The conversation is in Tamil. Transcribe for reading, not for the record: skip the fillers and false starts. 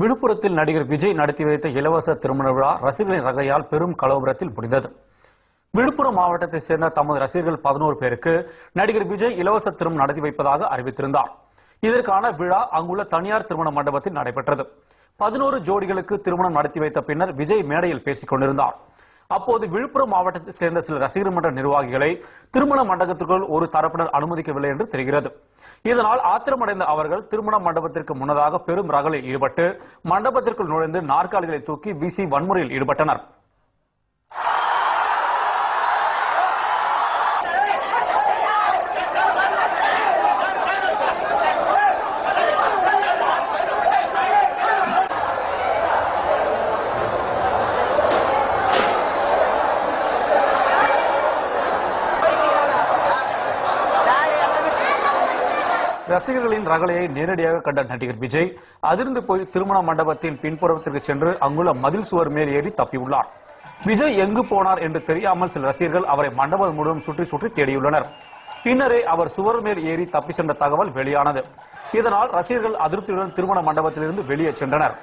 விழுப்புரத்தில் நடிகர் விஜய் நடத்தி வைத்த இலவச திருமண விழா ரசிகர்களின் ரகையால் பெரும் கலவரத்தில் முடிந்தது. விழுப்புரம் மாவட்டத்தைச் சேர்ந்த தமது ரசிகர்கள் 11 பேருக்கு நடிகர் விஜய் இலவச திருமணம் நடத்தி வைப்பதாக அறிவித்திருந்தார். இதற்கான விழா அங்குள்ள தனியார் திருமண மண்டபத்தில் நடைபெற்றது. 11 ஜோடிகளுக்கு திருமணம் நடத்தி வைத்த பின்னர் விஜய் மேடையில் பேசிக் கொண்டிருந்தார். அப்போது விழுப்புரம் மாவட்டத்தைச் சேர்ந்த சில ரசிகர் மன்ற நிர்வாகிகளை திருமண மண்டபத்திற்குள் ஒரு தரப்பினர் அனுமதிக்கவில்லை என்று தெரிகிறது. இதனால் ஆத்திரமடைந்த அவர்கள் திருமண மண்டபத்திற்கு முன்னதாக பெரும் ரகலில் ஈடுபட்டு மண்டபத்திற்குள் நுழைந்து நாற்காலிகளை தூக்கி வீசி வன்முறையில் ஈடுபட்டனர். ரசிகர்களின் ரகலையை நேரடியாக கண்ட நடிகர் விஜய் அதிர்ந்து போய் திருமண மண்டபத்தின் பின்புறத்திற்கு சென்று அங்குள்ள மதில் சுவர் மேல் ஏறி தப்பியுள்ளார். விஜய் எங்கு போனார் என்று தெரியாமல் சில ரசிகர்கள் அவரை மண்டபம் முழுவதும் சுற்றி சுற்றி தேடியுள்ளனர். பின்னரே அவர் சுவர் மேல் ஏறி தப்பி சென்ற தகவல் வெளியானது. இதனால் ரசிகர்கள் அதிருப்தியுடன் திருமண மண்டபத்திலிருந்து வெளியே சென்றனர்.